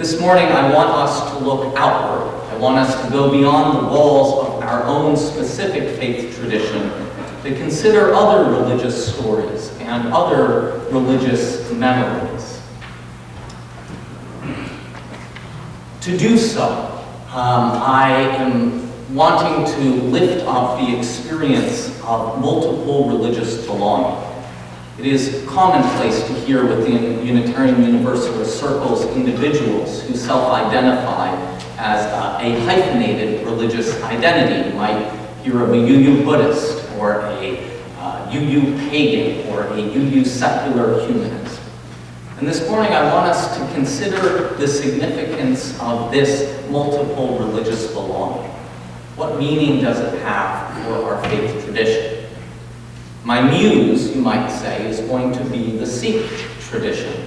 This morning, I want us to look outward. I want us to go beyond the walls of our own specific faith tradition to consider other religious stories and other religious memories. To do so, I am wanting to lift up the experience of multiple religious belonging. It is commonplace to hear within Unitarian Universalist circles individuals who self-identify as a hyphenated religious identity. You might hear of a UU Buddhist, or a UU pagan, or a UU secular humanist. And this morning I want us to consider the significance of this multiple religious belonging. What meaning does it have for our faith tradition? My muse, you might say, is going to be the Sikh tradition.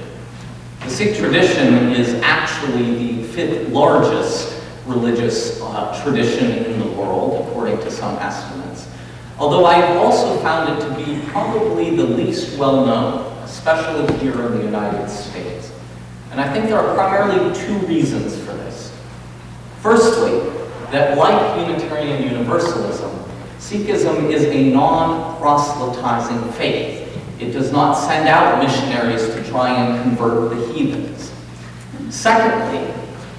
The Sikh tradition is actually the fifth largest religious tradition in the world, according to some estimates. Although I've also found it to be probably the least well-known, especially here in the United States. And I think there are primarily two reasons for this. Firstly, that like Unitarian Universalism, Sikhism is a non-proselytizing faith. It does not send out missionaries to try and convert the heathens. Secondly,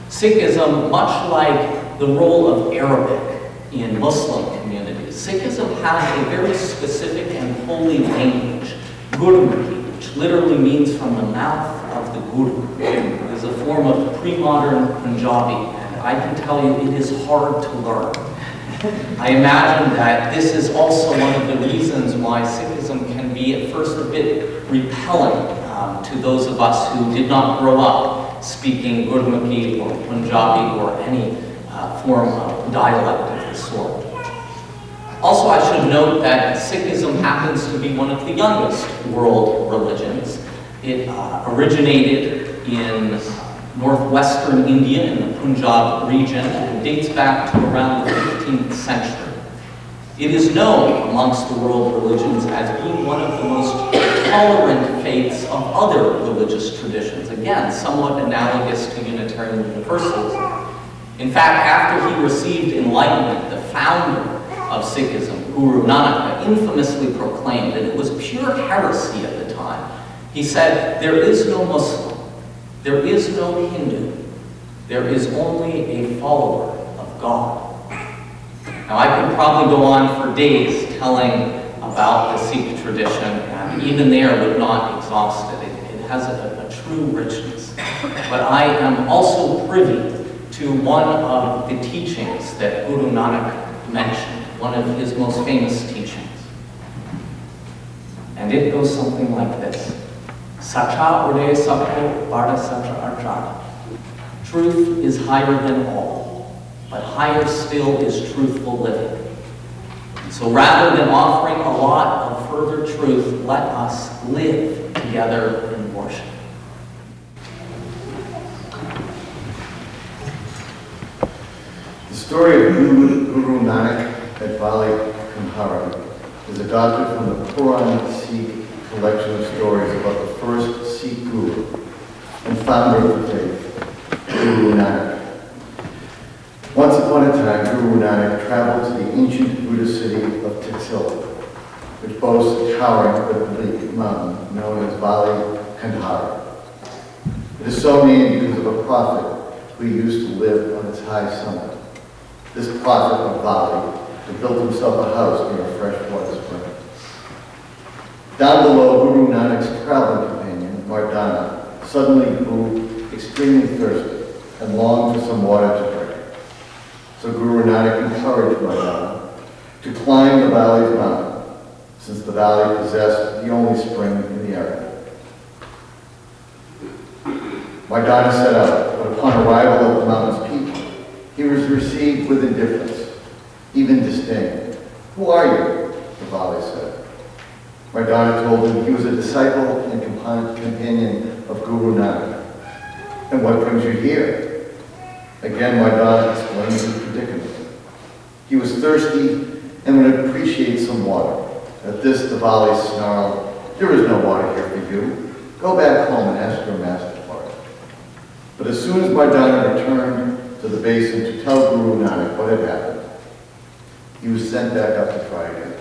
Sikhism, much like the role of Arabic in Muslim communities, Sikhism has a very specific and holy language, Gurmukhi, which literally means from the mouth of the Guru. It is a form of pre-modern Punjabi, and I can tell you it is hard to learn. I imagine that this is also one of the reasons why Sikhism can be at first a bit repellent to those of us who did not grow up speaking Gurmukhi or Punjabi or any form of dialect of the sort. Also, I should note that Sikhism happens to be one of the youngest world religions. It originated in northwestern India in the Punjab region and dates back to around the 15th century. It is known amongst the world religions as being one of the most tolerant faiths of other religious traditions, again, somewhat analogous to Unitarian Universalism. In fact, after he received enlightenment, the founder of Sikhism, Guru Nanak, infamously proclaimed, and it was pure heresy at the time, he said, "There is no Muslim, there is no Hindu, there is only a follower of God." Now, I could probably go on for days telling about the Sikh tradition, and even there would not exhaust it. It has a true richness. But I am also privy to one of the teachings that Guru Nanak mentioned, one of his most famous teachings. And it goes something like this. Sacha ure sabko bada sacha arjana. Truth is higher than all, but higher still is truthful living. So rather than offering a lot of further truth, let us live together in worship. The story of Guru Nanak at Bali Kandhara is adopted from the Puran Sikh collection of stories about the first Sikh Guru and founder of the faith, Guru Nanak. Once upon a time, Guru Nanak traveled to the ancient Buddhist city of Taxila, which boasts a towering but bleak mountain known as Bali Kandhara. It is so named because of a prophet who used to live on its high summit. This prophet of Bali had built himself a house near a fresh water spring. Down below, Guru Nanak's traveling companion, Mardana, suddenly grew extremely thirsty and longed for some water to drink. So Guru Nanak encouraged Mardana to climb the valley's mountain, since the valley possessed the only spring in the area. Mardana set out, but upon arrival at the mountain's peak, he was received with indifference, even disdain. "Who are you?" the valley said. Mardana told him he was a disciple and companion of Guru Nanak. "And what brings you here?" Again, Mardana explained his predicament. He was thirsty and would appreciate some water. At this, the valley snarled, "There is no water here for you. Go back home and ask your master for it." But as soon as Mardana returned to the basin to tell Guru Nanak what had happened, he was sent back up to try again.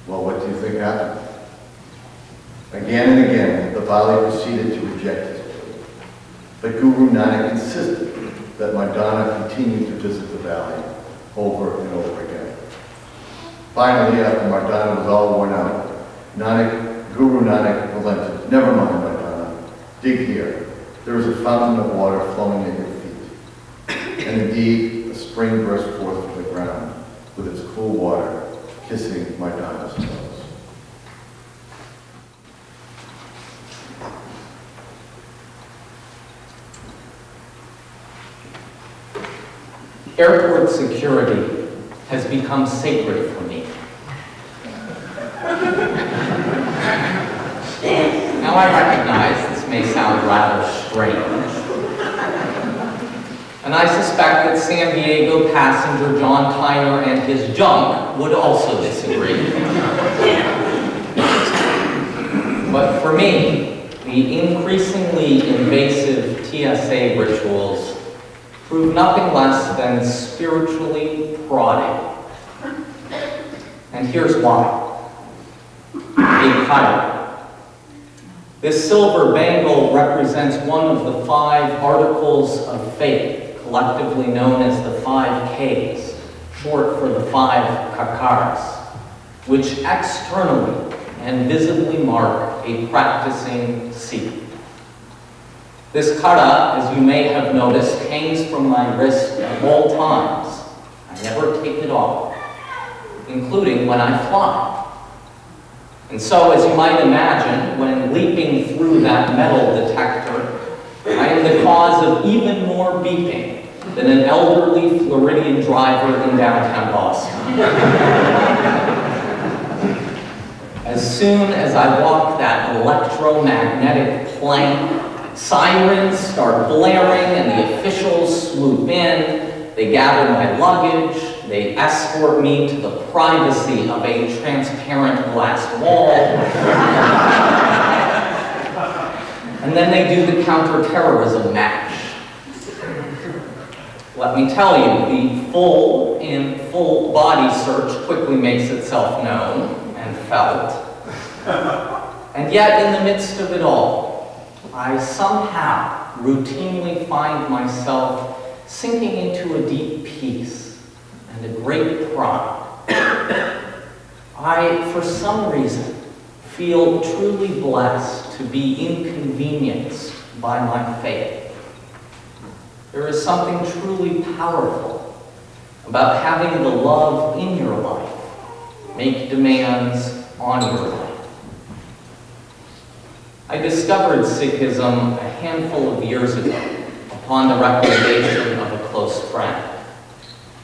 Well, what do you think happened? Again and again, the Bali proceeded to reject his plea. But Guru Nanak insisted that Mardana continue to visit the valley over and over again. Finally, after Mardana was all worn out, Guru Nanak relented. Never mind, Mardana. Dig here. There is a fountain of water flowing at your feet. And indeed, a spring burst forth from the ground with its cool water kissing Mardana's toes. Airport security has become sacred for me. Now I recognize this may sound rather strange, and I suspect that San Diego passenger John Tyner and his junk would also disagree. But for me, the increasingly invasive TSA rituals prove nothing less than spiritually prodding. And here's why. A kite. This silver bangle represents one of the 5 articles of faith, collectively known as the 5 Ks, short for the 5 kakars, which externally and visibly mark a practicing Sikh. This kara, as you may have noticed, hangs from my wrist at all times. I never take it off, including when I fly. And so, as you might imagine, when leaping through that metal detector, I am the cause of even more beeping than an elderly Floridian driver in downtown Boston. As soon as I walk that electromagnetic plank, sirens start blaring and the officials swoop in. They gather my luggage. They escort me to the privacy of a transparent glass wall. And then they do the counterterrorism match. Let me tell you, the full body search quickly makes itself known and felt. And yet, in the midst of it all, I somehow routinely find myself sinking into a deep peace and a great pride. I, for some reason, feel truly blessed to be inconvenienced by my faith. There is something truly powerful about having the love in your life make demands on your life. I discovered Sikhism a handful of years ago upon the recommendation of a close friend.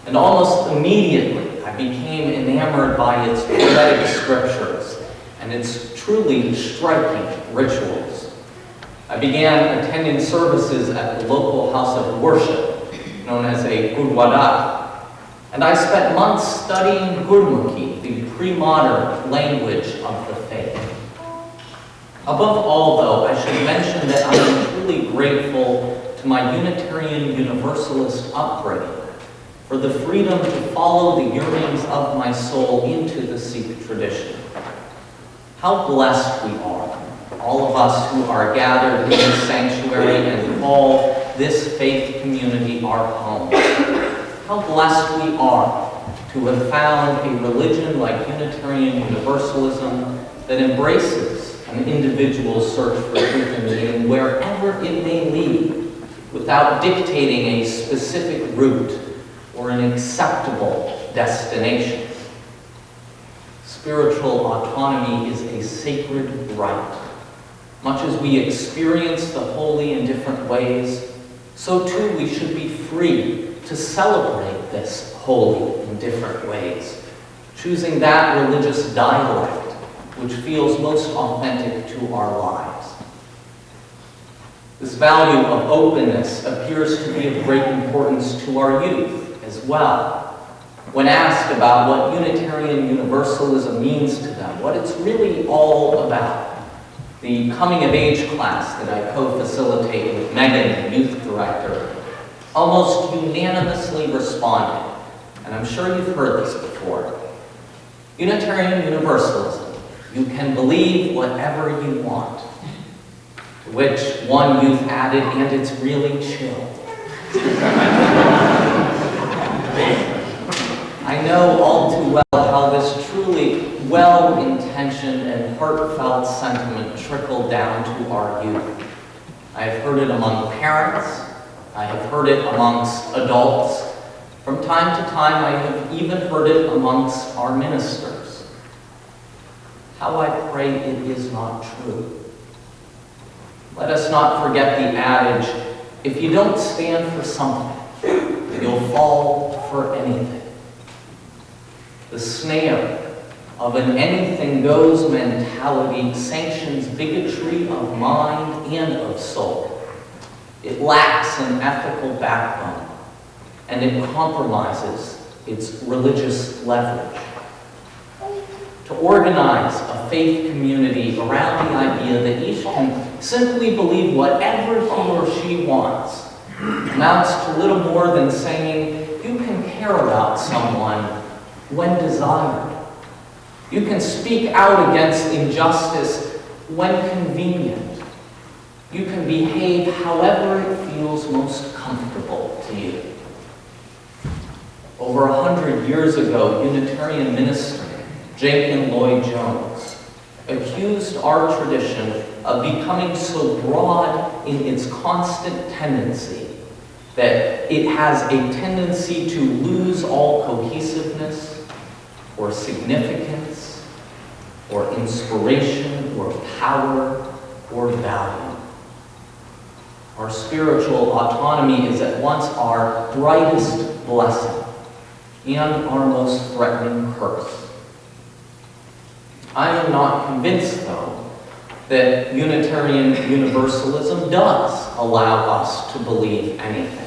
And almost immediately, I became enamored by its poetic scriptures and its truly striking rituals. I began attending services at the local house of worship, known as a gurdwara, and I spent months studying Gurmukhi, the pre-modern language of the faith. Above all, though, I should mention that I am truly grateful to my Unitarian Universalist upbringing for the freedom to follow the yearnings of my soul into the Sikh tradition. How blessed we are, all of us who are gathered in this sanctuary and call this faith community our home. How blessed we are to have found a religion like Unitarian Universalism that embraces an individual's search for truth and meaning wherever it may lead, without dictating a specific route or an acceptable destination. Spiritual autonomy is a sacred right. Much as we experience the holy in different ways, so too we should be free to celebrate this holy in different ways, choosing that religious dialect which feels most authentic to our lives. This value of openness appears to be of great importance to our youth as well. When asked about what Unitarian Universalism means to them, what it's really all about, The coming of age class that I co-facilitate with Megan, the youth director, almost unanimously responded, and I'm sure you've heard this before, Unitarian Universalism, you can believe whatever you want. To which one youth added, and it's really chill. I know all too well how this truly well-intentioned and heartfelt sentiment trickled down to our youth. I have heard it among parents. I have heard it amongst adults. From time to time, I have even heard it amongst our ministers. How I pray it is not true. Let us not forget the adage, if you don't stand for something, you'll fall for anything. The snare of an anything-goes mentality sanctions bigotry of mind and of soul. It lacks an ethical backbone, and it compromises its religious leverage. To organize a faith community around the idea that each can simply believe whatever he or she wants amounts to little more than saying you can care about someone when desired. You can speak out against injustice when convenient. You can behave however it feels most comfortable to you. Over 100 years ago, Unitarian minister Jacob Lloyd-Jones accused our tradition of becoming so broad in its constant tendency that it has a tendency to lose all cohesiveness or significance or inspiration or power or value. Our spiritual autonomy is at once our brightest blessing and our most threatening curse. I am not convinced, though, that Unitarian Universalism does allow us to believe anything.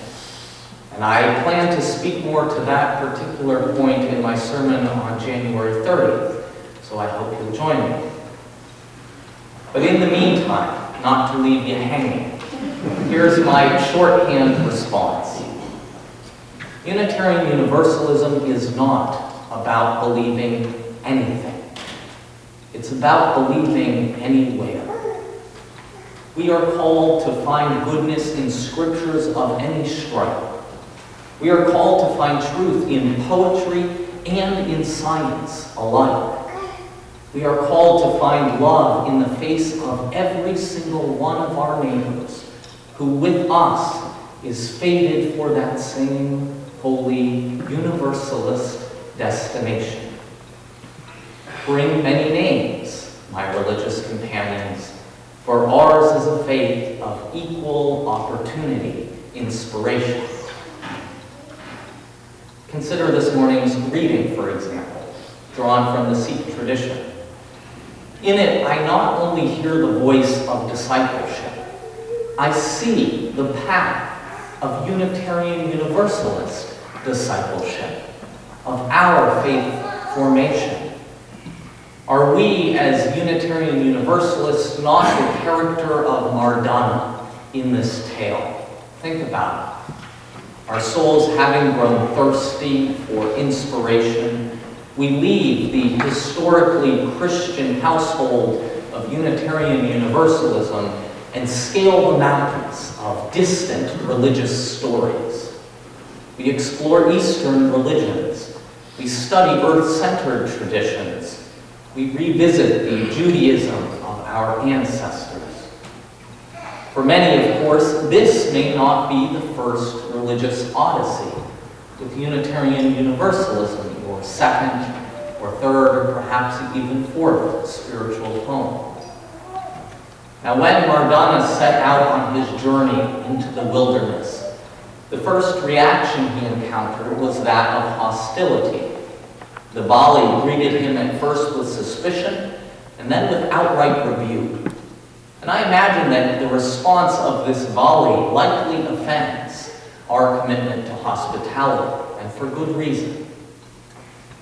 And I plan to speak more to that particular point in my sermon on January 30th, so I hope you'll join me. But in the meantime, not to leave you hanging, here's my shorthand response. Unitarian Universalism is not about believing anything. It's about believing anywhere. We are called to find goodness in scriptures of any stripe. We are called to find truth in poetry and in science alike. We are called to find love in the face of every single one of our neighbors who with us is fated for that same holy universalist destination. Bring many names, my religious companions, for ours is a faith of equal opportunity, inspiration. Consider this morning's reading, for example, drawn from the Sikh tradition. In it, I not only hear the voice of discipleship, I see the path of Unitarian Universalist discipleship, of our faith formation. Are we, as Unitarian Universalists, not the character of Mardana in this tale? Think about it. Our souls having grown thirsty for inspiration, we leave the historically Christian household of Unitarian Universalism and scale the mountains of distant religious stories. We explore Eastern religions. We study earth-centered traditions. We revisit the Judaism of our ancestors. For many, of course, this may not be the first religious odyssey with Unitarian Universalism, or second, or third, or perhaps even fourth spiritual home. Now, when Mardana set out on his journey into the wilderness, the first reaction he encountered was that of hostility. The Bali greeted him at first with suspicion, and then with outright rebuke. And I imagine that the response of this Bali likely offends our commitment to hospitality, and for good reason.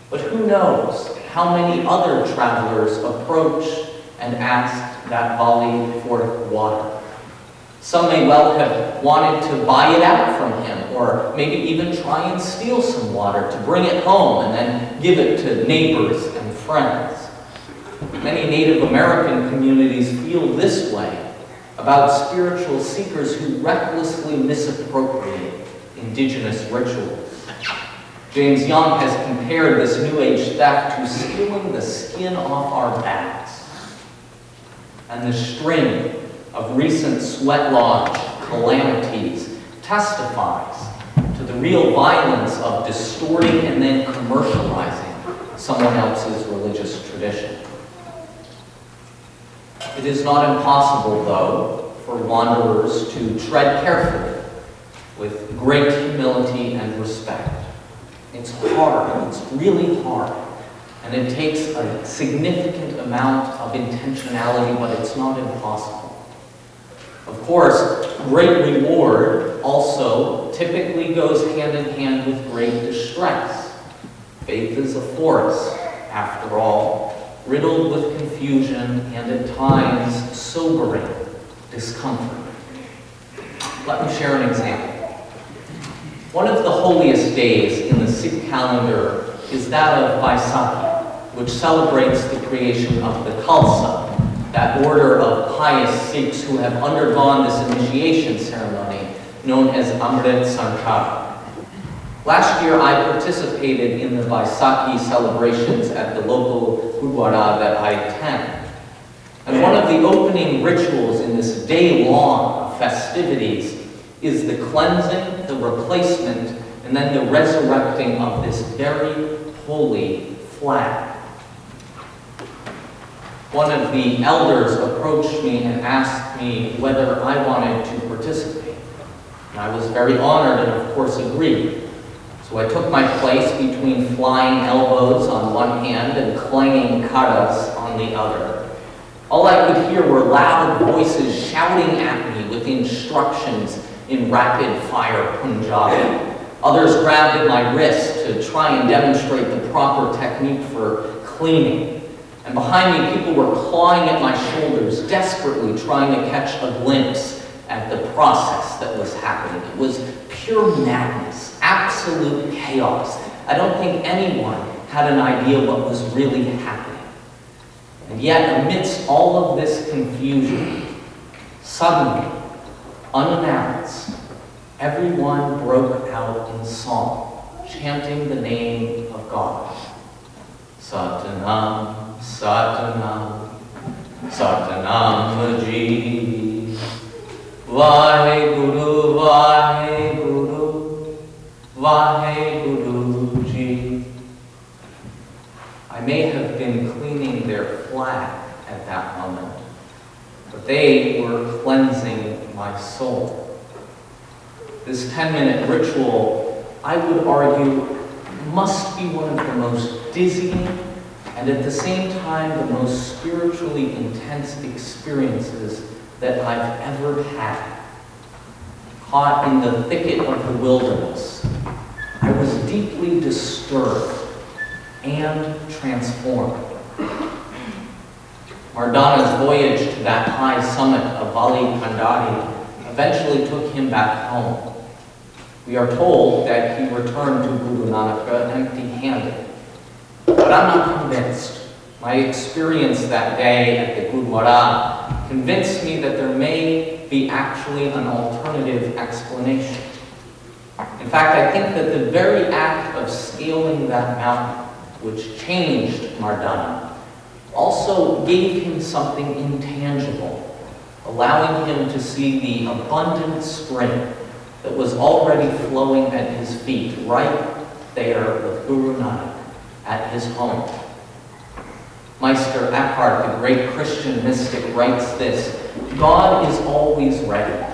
But who knows how many other travelers approached and asked that volleyed forth water. Some may well have wanted to buy it out from him, or maybe even try and steal some water to bring it home and then give it to neighbors and friends. Many Native American communities feel this way about spiritual seekers who recklessly misappropriate indigenous rituals. James Young has compared this New Age theft to stealing the skin off our backs. And the string of recent sweat lodge calamities testifies to the real violence of distorting and then commercializing someone else's religious tradition. It is not impossible, though, for wanderers to tread carefully with great humility and respect. It's hard, it's really hard, and it takes a significant amount of intentionality, but it's not impossible. Of course, great reward also typically goes hand in hand with great distress. Faith is a force, after all, riddled with confusion and at times sobering discomfort. Let me share an example. One of the holiest days in the Sikh calendar is that of Vaisakhi, which celebrates the creation of the Khalsa, that order of pious Sikhs who have undergone this initiation ceremony known as Amrit Sankar. Last year, I participated in the Vaisakhi celebrations at the local Gurdwara that I attend. And one of the opening rituals in this day-long festivities is the cleansing, the replacement, and then the resurrecting of this very holy flag. One of the elders approached me and asked me whether I wanted to participate. And I was very honored and of course agreed. So I took my place between flying elbows on one hand and clanging karas on the other. All I could hear were loud voices shouting at me with instructions in rapid-fire Punjabi. Others grabbed at my wrist to try and demonstrate the proper technique for cleaning. And behind me, people were clawing at my shoulders, desperately trying to catch a glimpse at the process that was happening. It was pure madness, absolute chaos. I don't think anyone had an idea what was really happening. And yet, amidst all of this confusion, suddenly, unannounced, everyone broke out in song, chanting the name of God. Satanam, Satanam, Satanam Ji, Vaheguru, Vaheguru, Vaheguru Ji. I may have been cleaning their flag at that moment, but they were cleansing my soul. This 10-minute ritual, I would argue, must be one of the most dizzying and at the same time the most spiritually intense experiences that I've ever had. Caught in the thicket of the wilderness, I was deeply disturbed and transformed. Mardana's voyage to that high summit of Vali Kandari eventually took him back home. We are told that he returned to Guru Nanak empty-handed. But I'm not convinced. My experience that day at the Gurdwara convinced me that there may be actually an alternative explanation. In fact, I think that the very act of scaling that mountain, which changed Mardana, also gave him something intangible, allowing him to see the abundant spring that was already flowing at his feet, right there with Guru Nanak at his home. Meister Eckhart, the great Christian mystic, writes this: God is always ready,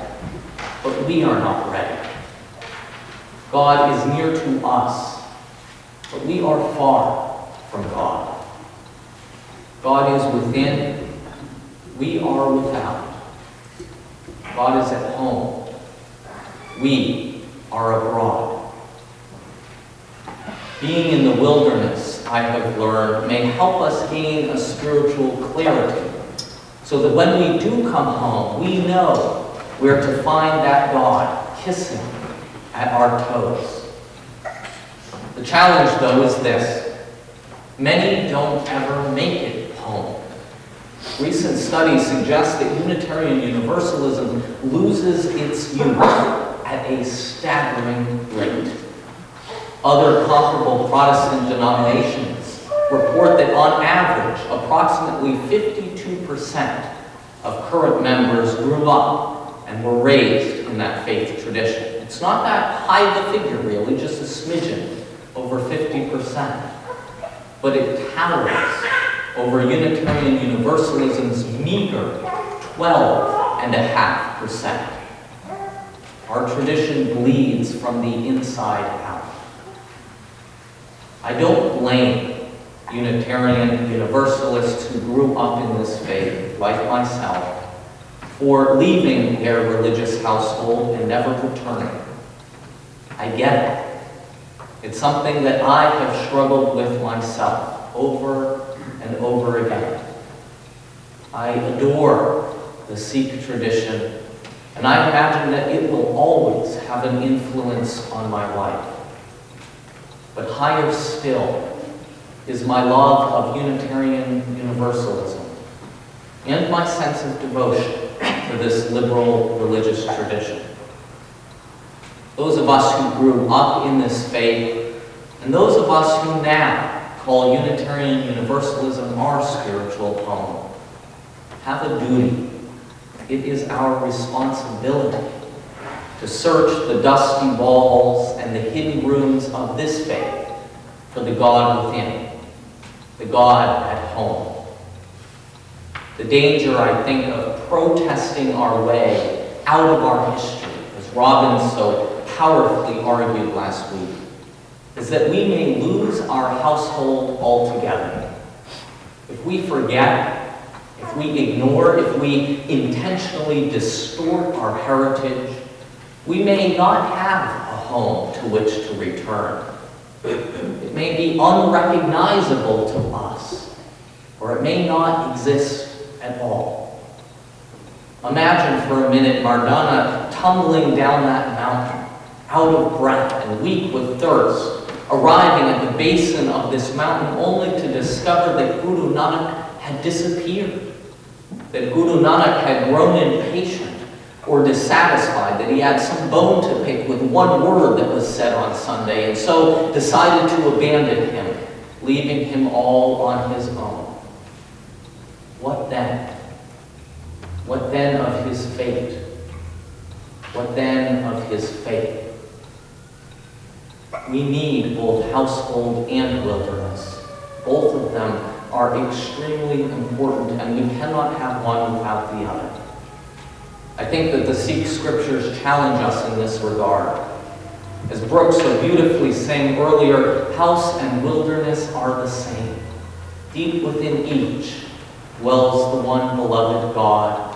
but we are not ready. God is near to us, but we are far from God. God is within, we are without. God is at home, we are abroad. Being in the wilderness, I have learned, may help us gain a spiritual clarity so that when we do come home, we know where to find that God kissing at our toes. The challenge, though, is this. Many don't ever make it home. Recent studies suggest that Unitarian Universalism loses its youth at a staggering rate. Other comparable Protestant denominations report that on average, approximately 52% of current members grew up and were raised in that faith tradition. It's not that high of a figure, really, just a smidgen, over 50%. But it towers over Unitarian Universalism's meager 12.5%. Our tradition bleeds from the inside out. I don't blame Unitarian Universalists who grew up in this faith, like myself, for leaving their religious household and never returning. I get it. It's something that I have struggled with myself over and over again. I adore the Sikh tradition, and I imagine that it will always have an influence on my life. But higher still is my love of Unitarian Universalism and my sense of devotion to this liberal religious tradition. Those of us who grew up in this faith, and those of us who now call Unitarian Universalism our spiritual home, have a duty. It is our responsibility to search the dusty walls and the hidden rooms of this faith for the God within, the God at home. The danger, I think, of protesting our way out of our history, as Robin so powerfully argued last week, is that we may lose our household altogether. If we forget, if we ignore, if we intentionally distort our heritage, we may not have a home to which to return. It may be unrecognizable to us, or it may not exist at all. Imagine for a minute Mardana tumbling down that mountain, out of breath and weak with thirst, arriving at the basin of this mountain only to discover that Guru Nanak had disappeared, that Guru Nanak had grown impatient or dissatisfied, that he had some bone to pick with one word that was said on Sunday, and so decided to abandon him, leaving him all on his own. What then? What then of his fate? What then of his faith? We need both household and wilderness. Both of them are extremely important, and we cannot have one without the other. I think that the Sikh scriptures challenge us in this regard. As Brooke so beautifully sang earlier, house and wilderness are the same. Deep within each dwells the one beloved God.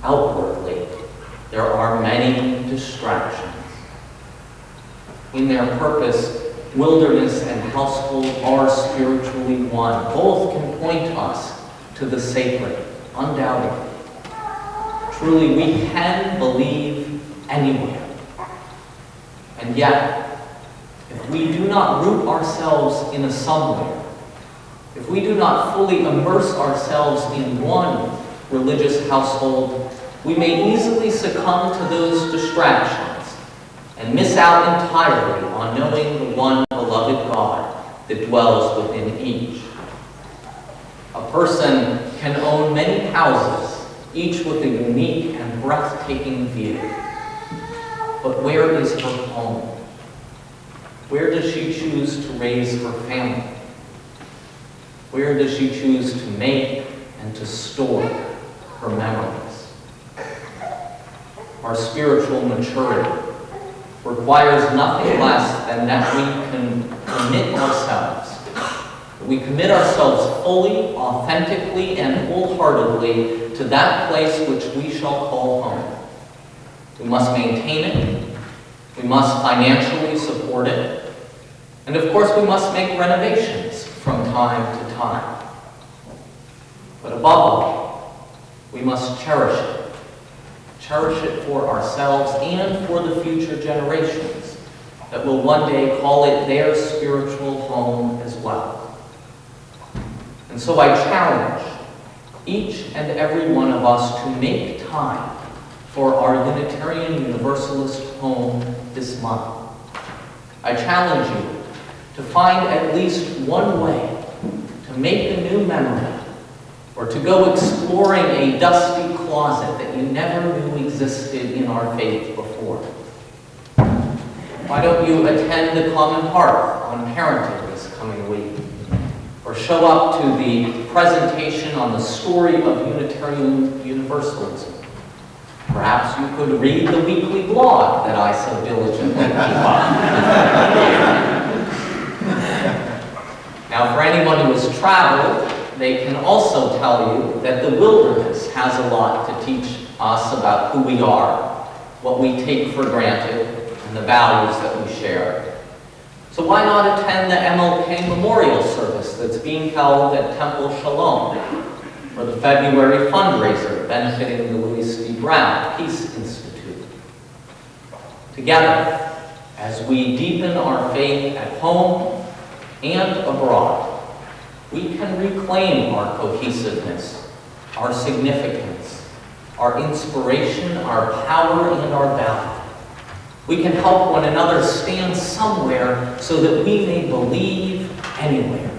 Outwardly, there are many distractions. In their purpose, wilderness and household are spiritually one. Both can point us to the sacred, undoubtedly. Truly, we can believe anywhere. And yet, if we do not root ourselves in a somewhere, if we do not fully immerse ourselves in one religious household, we may easily succumb to those distractions and miss out entirely on knowing the one beloved God that dwells within each. A person can own many houses, each with a unique and breathtaking view. But where is her home? Where does she choose to raise her family? Where does she choose to make and to store her memories? Our spiritual maturity requires nothing less than that we can commit ourselves. That we commit ourselves fully, authentically, and wholeheartedly to that place which we shall call home. We must maintain it. We must financially support it. And of course, we must make renovations from time to time. But above all, We must cherish it. Cherish it for ourselves and for the future generations that will one day call it their spiritual home as well. And so I challenge each and every one of us to make time for our Unitarian Universalist home this month. I challenge you to find at least one way to make a new memory or to go exploring a dusty closet that you never knew existed in our faith before. Why don't you attend the Common Hearth on parenting this coming week? Or show up to the presentation on the story of Unitarian Universalism. Perhaps you could read the weekly blog that I so diligently keep up. Now, for anyone who has traveled, they can also tell you that the wilderness has a lot to teach us about who we are, what we take for granted, and the values that we share. So why not attend the MLK Memorial Service that's being held at Temple Shalom, or the February fundraiser benefiting the Louis D. Brown Peace Institute? Together, as we deepen our faith at home and abroad, we can reclaim our cohesiveness, our significance, our inspiration, our power, and our value. We can help one another stand somewhere so that we may believe anywhere.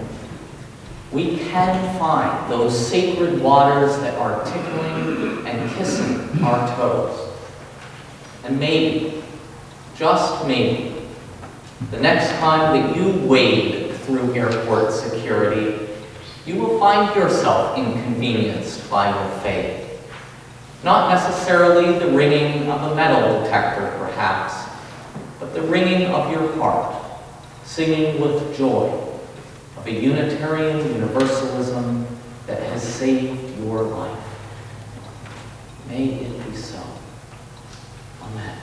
We can find those sacred waters that are tickling and kissing our toes. And maybe, just maybe, the next time that you wade through airport security, you will find yourself inconvenienced by your faith. Not necessarily the ringing of a metal detector, perhaps, but the ringing of your heart, singing with joy of a Unitarian Universalism that has saved your life. May it be so. Amen.